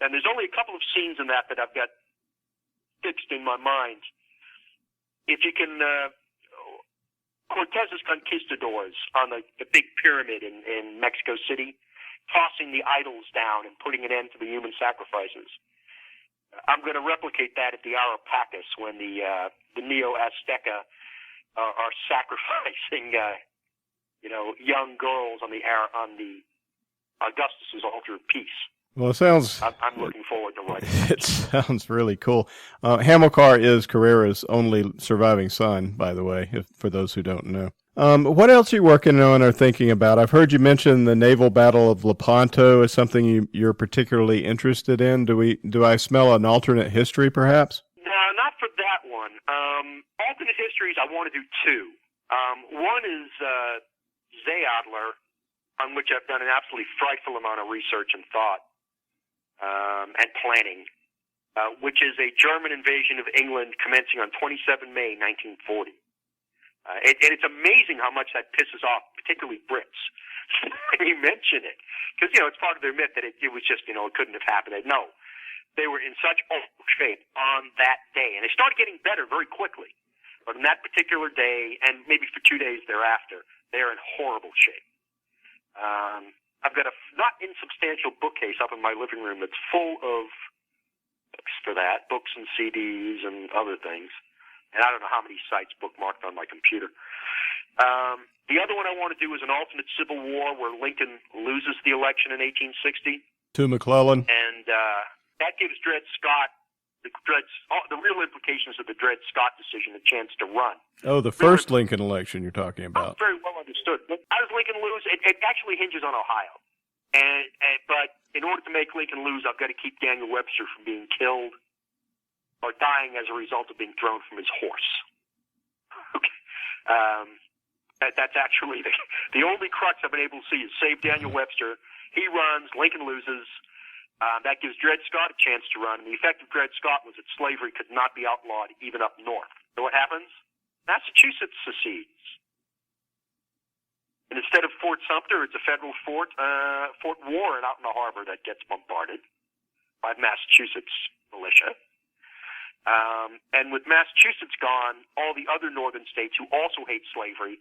And there's only a couple of scenes in that I've got fixed in my mind. If you can, Cortez's conquistadors on the big pyramid in Mexico City, tossing the idols down and putting an end to the human sacrifices. I'm going to replicate that at the Arapacas when the Neo-Azteca are sacrificing young girls on the Augustus's altar of peace. Well, it sounds. I'm looking forward to writing. It sounds really cool. Hamilcar is Carrera's only surviving son, by the way, for those who don't know. What else are you working on or thinking about? I've heard you mention the naval battle of Lepanto as something you're particularly interested in. Do I smell an alternate history, perhaps? No, not for that one. Alternate histories, I want to do two. One is Zayadler, on which I've done an absolutely frightful amount of research and thought and planning, which is a German invasion of England commencing on 27 May 1940. And it's amazing how much that pisses off, particularly Brits, when you mention it. Because, it's part of their myth that it was just, it couldn't have happened. No, they were in such awful shape on that day. And they started getting better very quickly. But on that particular day, and maybe for 2 days thereafter, they're in horrible shape. I've got a not insubstantial bookcase up in my living room that's full of books for that, books and CDs and other things. And I don't know how many sites bookmarked on my computer. The other one I want to do is an alternate Civil War where Lincoln loses the election in 1860. To McClellan. And that gives Dred Scott, the real implications of the Dred Scott decision, a chance to run. Oh, the first Lincoln election you're talking about. Very well understood. But how does Lincoln lose? It actually hinges on Ohio. But in order to make Lincoln lose, I've got to keep Daniel Webster from being killed or dying as a result of being thrown from his horse. Okay. That's actually the only crux I've been able to see is save Daniel Webster. He runs, Lincoln loses. That gives Dred Scott a chance to run. And the effect of Dred Scott was that slavery could not be outlawed even up north. So what happens? Massachusetts secedes. And instead of Fort Sumter, it's a federal Fort Warren out in the harbor that gets bombarded by Massachusetts militia. And with Massachusetts gone, all the other northern states who also hate slavery,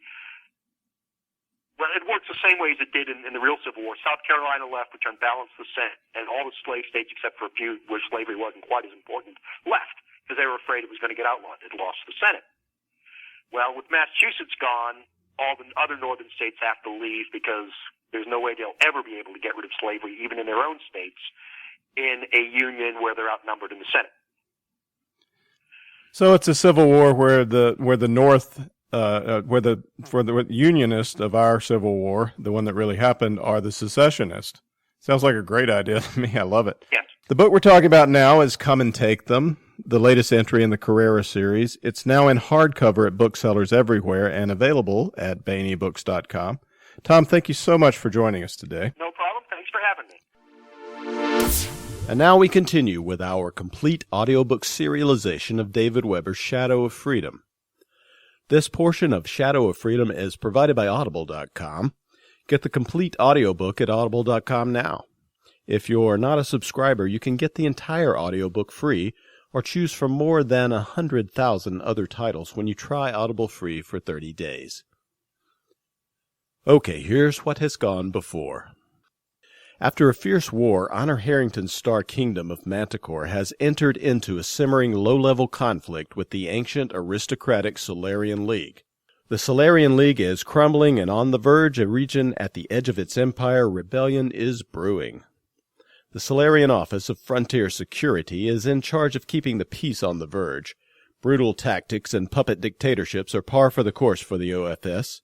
well, it works the same way as it did in the real Civil War. South Carolina left, which unbalanced the Senate, and all the slave states, except for a few where slavery wasn't quite as important, left because they were afraid it was going to get outlawed. It lost the Senate. Well, with Massachusetts gone, all the other northern states have to leave because there's no way they'll ever be able to get rid of slavery, even in their own states, in a union where they're outnumbered in the Senate. So it's a civil war where the North, for the Unionists of our Civil War, the one that really happened, are the secessionists. Sounds like a great idea to me. I love it. Yes. The book we're talking about now is Come and Take Them, the latest entry in the Carrera series. It's now in hardcover at booksellers everywhere and available at baenebooks.com. Tom, thank you so much for joining us today. No problem. Thanks for having me. And now we continue with our complete audiobook serialization of David Weber's Shadow of Freedom. This portion of Shadow of Freedom is provided by Audible.com. Get the complete audiobook at Audible.com now. If you're not a subscriber, you can get the entire audiobook free or choose from more than 100,000 other titles when you try Audible free for 30 days. Okay, here's what has gone before. After a fierce war, Honor Harrington's star kingdom of Manticore has entered into a simmering low-level conflict with the ancient aristocratic Solarian League. The Solarian League is crumbling, and on the verge, a region at the edge of its empire, rebellion is brewing. The Solarian Office of Frontier Security is in charge of keeping the peace on the verge. Brutal tactics and puppet dictatorships are par for the course for the OFS.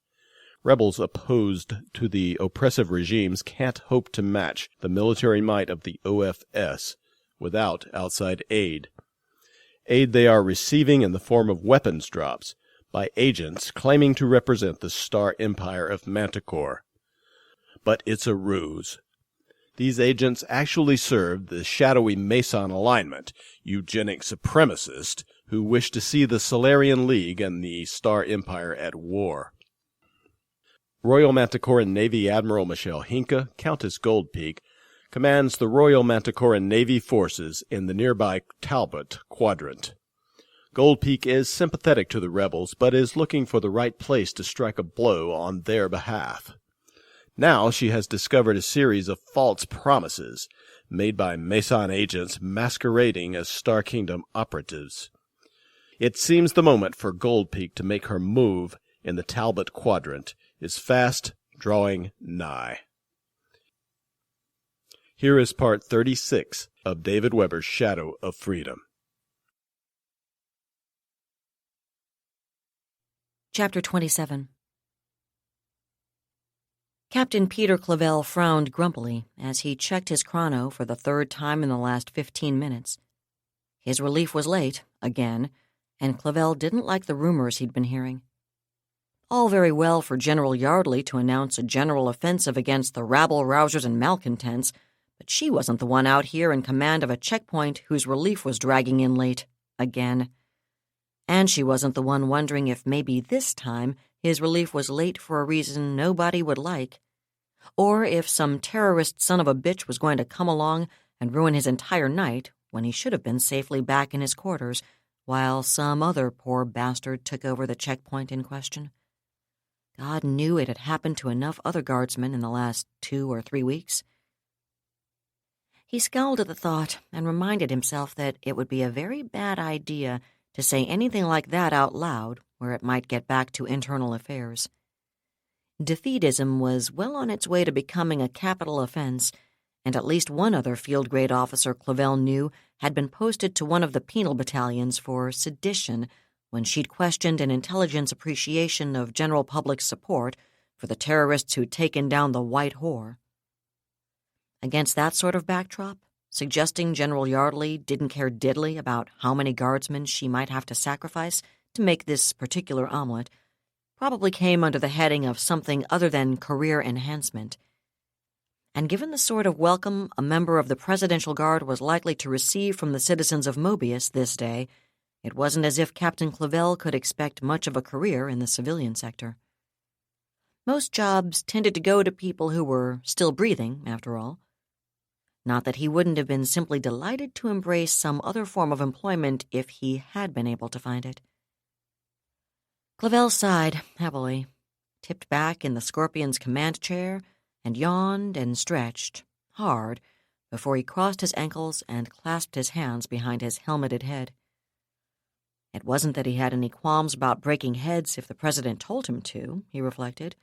Rebels opposed to the oppressive regimes can't hope to match the military might of the OFS without outside aid. Aid they are receiving in the form of weapons drops by agents claiming to represent the Star Empire of Manticore. But it's a ruse. These agents actually serve the shadowy Mason alignment, eugenic supremacists who wish to see the Solarian League and the Star Empire at war. Royal Manticoran Navy Admiral Michelle Hinka, Countess Goldpeak, commands the Royal Manticoran Navy forces in the nearby Talbot Quadrant. Goldpeak is sympathetic to the rebels, but is looking for the right place to strike a blow on their behalf. Now she has discovered a series of false promises made by Mason agents masquerading as Star Kingdom operatives. It seems the moment for Goldpeak to make her move in the Talbot Quadrant is fast drawing nigh. Here is part 36 of David Weber's Shadow of Freedom. Chapter 27. Captain Peter Clavel frowned grumpily as he checked his chrono for the third time in the last 15 minutes. His relief was late, again, and Clavel didn't like the rumors he'd been hearing. All very well for General Yardley to announce a general offensive against the rabble-rousers and malcontents, but she wasn't the one out here in command of a checkpoint whose relief was dragging in late, again. And she wasn't the one wondering if maybe this time his relief was late for a reason nobody would like, or if some terrorist son of a bitch was going to come along and ruin his entire night when he should have been safely back in his quarters while some other poor bastard took over the checkpoint in question. God knew it had happened to enough other guardsmen in the last 2 or 3 weeks. He scowled at the thought and reminded himself that it would be a very bad idea to say anything like that out loud where it might get back to internal affairs. Defeatism was well on its way to becoming a capital offense, and at least one other field-grade officer Clavel knew had been posted to one of the penal battalions for sedition when she'd questioned an intelligence appreciation of general public support for the terrorists who'd taken down the White Whore. Against that sort of backdrop, suggesting General Yardley didn't care diddly about how many guardsmen she might have to sacrifice to make this particular omelet probably came under the heading of something other than career enhancement. And given the sort of welcome a member of the Presidential Guard was likely to receive from the citizens of Mobius this day, it wasn't as if Captain Clavel could expect much of a career in the civilian sector. Most jobs tended to go to people who were still breathing, after all. Not that he wouldn't have been simply delighted to embrace some other form of employment if he had been able to find it. Clavel sighed heavily, tipped back in the Scorpion's command chair, and yawned and stretched, hard, before he crossed his ankles and clasped his hands behind his helmeted head. It wasn't that he had any qualms about breaking heads if the president told him to, he reflected.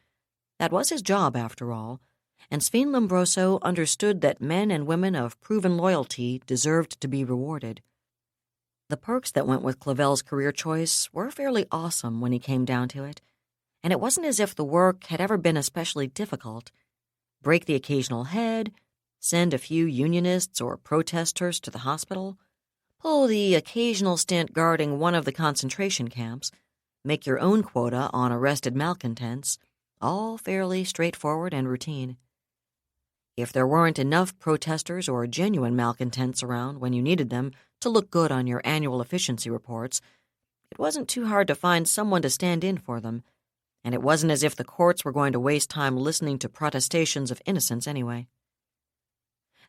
That was his job, after all, and Sven Lombroso understood that men and women of proven loyalty deserved to be rewarded. The perks that went with Clavel's career choice were fairly awesome when he came down to it, and it wasn't as if the work had ever been especially difficult. Break the occasional head, send a few unionists or protesters to the hospital, pull the occasional stint guarding one of the concentration camps, make your own quota on arrested malcontents, all fairly straightforward and routine. If there weren't enough protesters or genuine malcontents around when you needed them to look good on your annual efficiency reports, it wasn't too hard to find someone to stand in for them, and it wasn't as if the courts were going to waste time listening to protestations of innocence anyway.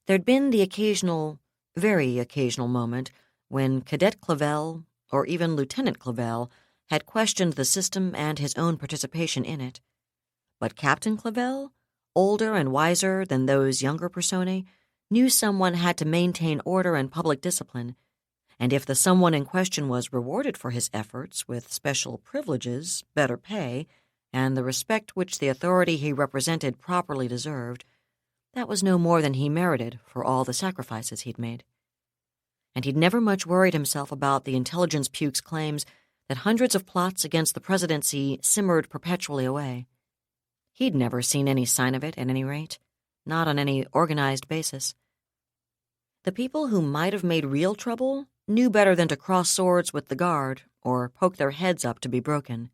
There'd been the occasional, very occasional moment when Cadet Clavel, or even Lieutenant Clavel, had questioned the system and his own participation in it. But Captain Clavel, older and wiser than those younger personae, knew someone had to maintain order and public discipline, and if the someone in question was rewarded for his efforts with special privileges, better pay, and the respect which the authority he represented properly deserved, that was no more than he merited for all the sacrifices he'd made. And he'd never much worried himself about the intelligence puke's claims that hundreds of plots against the presidency simmered perpetually away. He'd never seen any sign of it, at any rate, not on any organized basis. The people who might have made real trouble knew better than to cross swords with the guard or poke their heads up to be broken.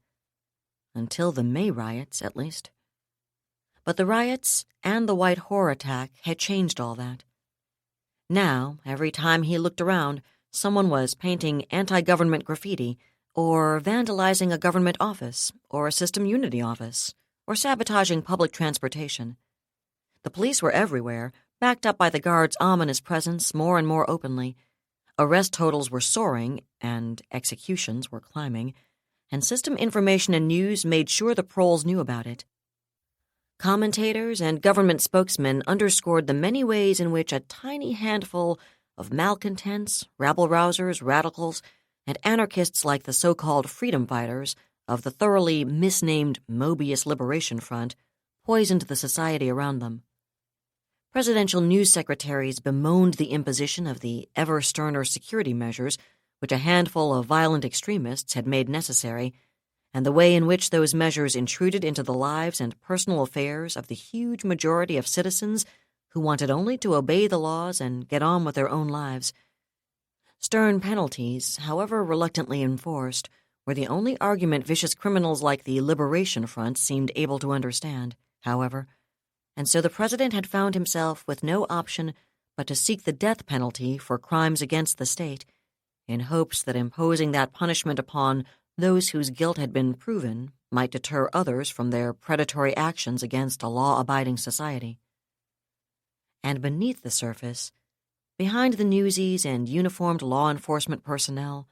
Until the May riots, at least. But the riots and the White Horror attack had changed all that. Now, every time he looked around, someone was painting anti-government graffiti or vandalizing a government office or a system unity office or sabotaging public transportation. The police were everywhere, backed up by the guards' ominous presence more and more openly. Arrest totals were soaring, and executions were climbing, and system information and news made sure the proles knew about it. Commentators and government spokesmen underscored the many ways in which a tiny handful of malcontents, rabble-rousers, radicals, and anarchists like the so-called freedom fighters of the thoroughly misnamed Mobius Liberation Front poisoned the society around them. Presidential news secretaries bemoaned the imposition of the ever-sterner security measures which a handful of violent extremists had made necessary, and the way in which those measures intruded into the lives and personal affairs of the huge majority of citizens who wanted only to obey the laws and get on with their own lives. Stern penalties, however reluctantly enforced, were the only argument vicious criminals like the Liberation Front seemed able to understand, however, and so the president had found himself with no option but to seek the death penalty for crimes against the state, in hopes that imposing that punishment upon those whose guilt had been proven might deter others from their predatory actions against a law-abiding society. And beneath the surface, behind the newsies and uniformed law enforcement personnel,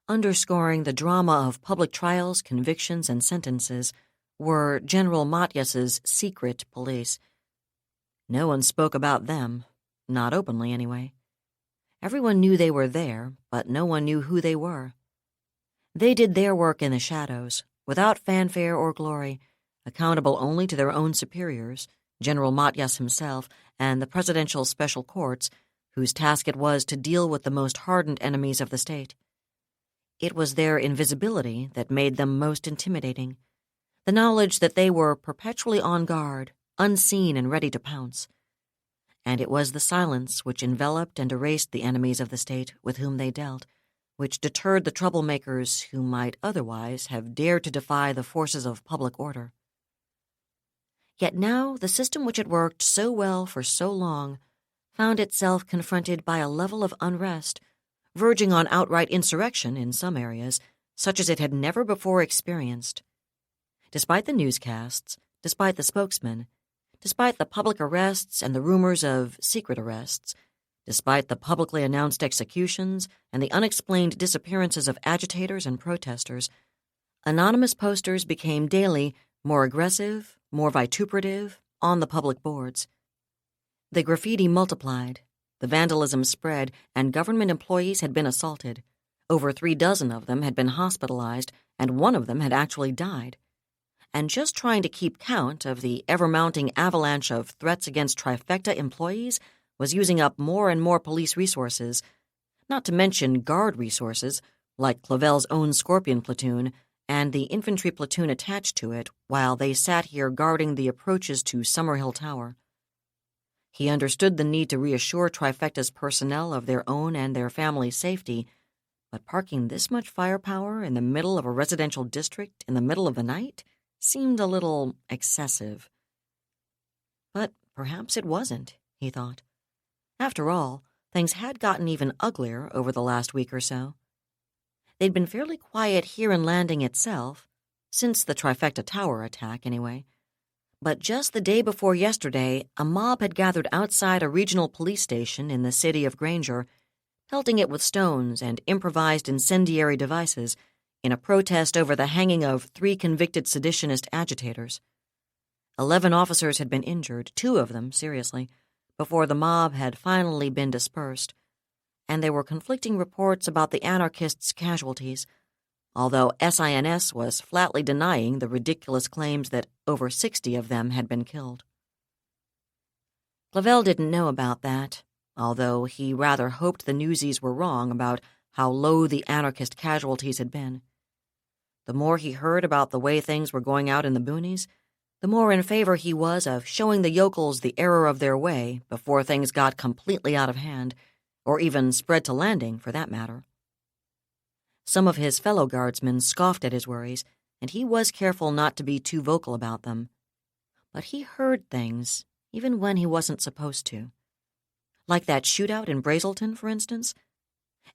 underscoring the drama of public trials, convictions, and sentences, were General Matyas's secret police. No one spoke about them, not openly anyway. Everyone knew they were there, but no one knew who they were. They did their work in the shadows, without fanfare or glory, accountable only to their own superiors, General Matyas himself and the presidential special courts, whose task it was to deal with the most hardened enemies of the state. It was their invisibility that made them most intimidating, the knowledge that they were perpetually on guard, unseen and ready to pounce. And it was the silence which enveloped and erased the enemies of the state with whom they dealt, which deterred the troublemakers who might otherwise have dared to defy the forces of public order. Yet now the system which had worked so well for so long found itself confronted by a level of unrest, verging on outright insurrection in some areas, such as it had never before experienced. Despite the newscasts, despite the spokesmen, despite the public arrests and the rumors of secret arrests, despite the publicly announced executions and the unexplained disappearances of agitators and protesters, anonymous posters became daily more aggressive, more vituperative, on the public boards. The graffiti multiplied, the vandalism spread, and government employees had been assaulted. Over 36 of them had been hospitalized, and one of them had actually died. And just trying to keep count of the ever-mounting avalanche of threats against Trifecta employees was using up more and more police resources, not to mention guard resources, like Clavel's own Scorpion platoon and the infantry platoon attached to it while they sat here guarding the approaches to Summerhill Tower. He understood the need to reassure Trifecta's personnel of their own and their families' safety, but parking this much firepower in the middle of a residential district in the middle of the night seemed a little excessive. But perhaps it wasn't, he thought. After all, things had gotten even uglier over the last week or so. They'd been fairly quiet here in Landing itself, since the Trifecta Tower attack, anyway. But just the day before yesterday, a mob had gathered outside a regional police station in the city of Granger, pelting it with stones and improvised incendiary devices in a protest over the hanging of 3 convicted seditionist agitators. 11 officers had been injured, 2 of them seriously, before the mob had finally been dispersed, and there were conflicting reports about the anarchists' casualties, although SINS was flatly denying the ridiculous claims that over 60 of them had been killed. Clavel didn't know about that, although he rather hoped the newsies were wrong about how low the anarchist casualties had been. The more he heard about the way things were going out in the boonies, the more in favor he was of showing the yokels the error of their way before things got completely out of hand, or even spread to Landing, for that matter. Some of his fellow guardsmen scoffed at his worries, and he was careful not to be too vocal about them. But he heard things, even when he wasn't supposed to. Like that shootout in Brazelton, for instance.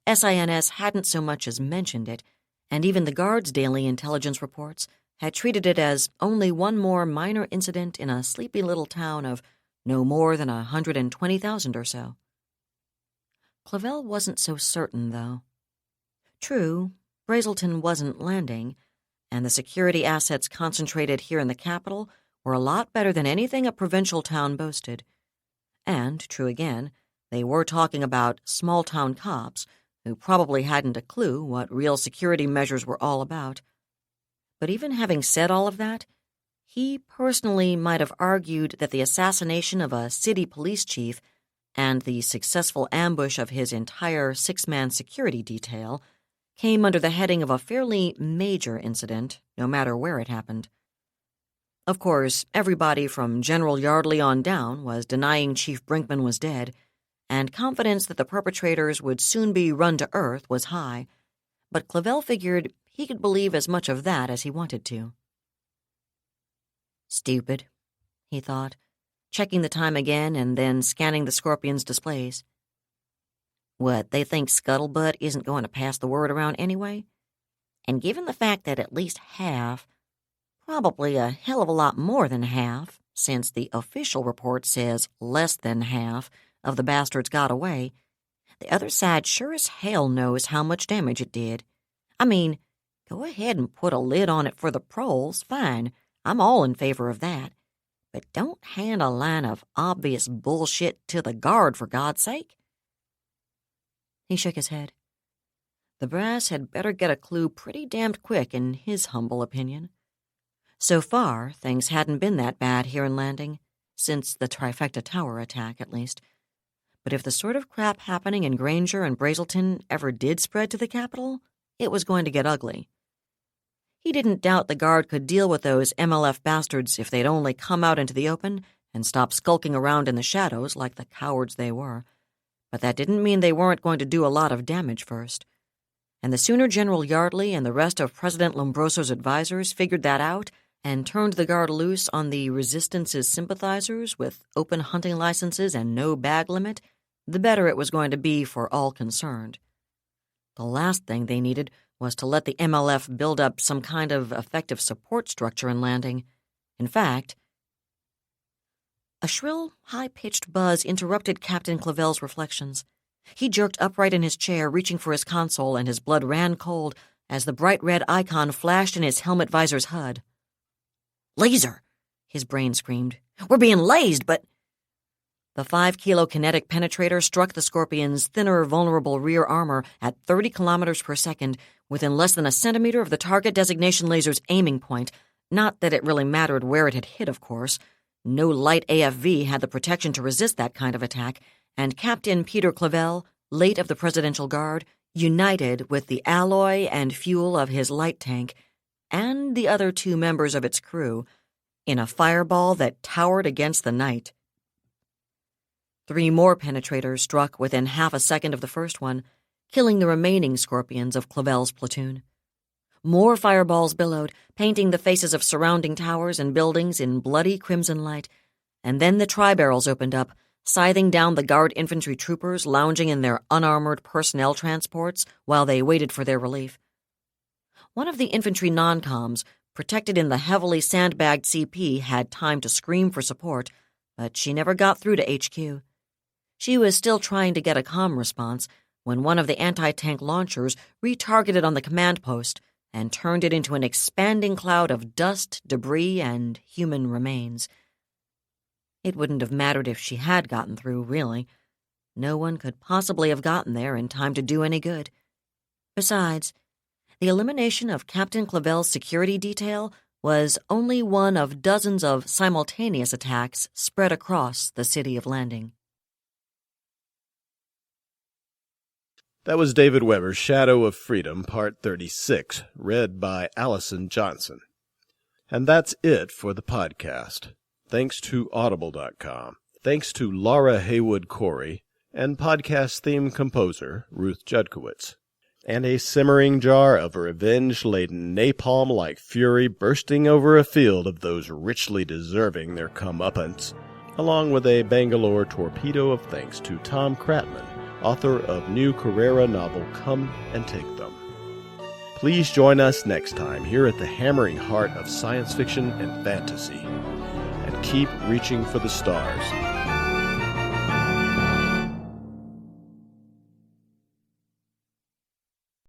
SINS hadn't so much as mentioned it, and even the Guard's daily intelligence reports had treated it as only one more minor incident in a sleepy little town of no more than 120,000 or so. Clavel wasn't so certain, though. True, Brazelton wasn't Landing, and the security assets concentrated here in the capital were a lot better than anything a provincial town boasted. And, true again, they were talking about small-town cops who probably hadn't a clue what real security measures were all about. But even having said all of that, he personally might have argued that the assassination of a city police chief and the successful ambush of his entire 6-man security detail came under the heading of a fairly major incident, no matter where it happened. Of course, everybody from General Yardley on down was denying Chief Brinkman was dead, and confidence that the perpetrators would soon be run to earth was high, but Clavel figured he could believe as much of that as he wanted to. Stupid, he thought, checking the time again and then scanning the Scorpion's displays. What, they think Scuttlebutt isn't going to pass the word around anyway? And given the fact that at least half, probably a hell of a lot more than half, since the official report says less than half, of the bastards got away, the other side sure as hell knows how much damage it did. I mean, go ahead and put a lid on it for the proles, fine. I'm all in favor of that. But don't hand a line of obvious bullshit to the Guard, for God's sake. He shook his head. The brass had better get a clue pretty damned quick, in his humble opinion. So far, things hadn't been that bad here in Landing, since the Trifecta Tower attack, at least. But if the sort of crap happening in Granger and Brazelton ever did spread to the capital, it was going to get ugly. He didn't doubt the Guard could deal with those MLF bastards if they'd only come out into the open and stop skulking around in the shadows like the cowards they were. But that didn't mean they weren't going to do a lot of damage first. And the sooner General Yardley and the rest of President Lombroso's advisors figured that out and turned the Guard loose on the Resistance's sympathizers with open hunting licenses and no bag limit, the better it was going to be for all concerned. The last thing they needed was to let the MLF build up some kind of effective support structure in Landing. In fact, a shrill, high-pitched buzz interrupted Captain Clavel's reflections. He jerked upright in his chair, reaching for his console, and his blood ran cold as the bright red icon flashed in his helmet visor's HUD. "Laser!" his brain screamed. "We're being lased, but—" The 5-kilo kinetic penetrator struck the Scorpion's thinner, vulnerable rear armor at 30 kilometers per second, within less than a centimeter of the target designation laser's aiming point. Not that it really mattered where it had hit, of course. No light AFV had the protection to resist that kind of attack, and Captain Peter Clavel, late of the Presidential Guard, united with the alloy and fuel of his light tank, and the other 2 members of its crew, in a fireball that towered against the night. 3 more penetrators struck within half a second of the first one, killing the remaining Scorpions of Clavel's platoon. More fireballs billowed, painting the faces of surrounding towers and buildings in bloody crimson light, And then the tri-barrels opened up, scything down the guard infantry troopers lounging in their unarmored personnel transports while they waited for their relief. One of the infantry non-coms, protected in the heavily sandbagged CP, had time to scream for support, but she never got through to HQ. She was still trying to get a comm response when one of the anti-tank launchers retargeted on the command post and turned it into an expanding cloud of dust, debris, and human remains. It wouldn't have mattered if she had gotten through, really. No one could possibly have gotten there in time to do any good. Besides, the elimination of Captain Clavel's security detail was only one of dozens of simultaneous attacks spread across the city of Landing. That was David Weber's Shadow of Freedom, Part 36, read by Allison Johnson. And that's it for the podcast. Thanks to Audible.com. Thanks to Laura Haywood Corey and podcast theme composer Ruth Judkowitz. And a simmering jar of revenge-laden napalm-like fury bursting over a field of those richly deserving their comeuppance, along with a Bangalore torpedo of thanks to Tom Kratman, author of new Carrera novel Come and Take Them. Please join us next time here at the hammering heart of science fiction and fantasy. And keep reaching for the stars.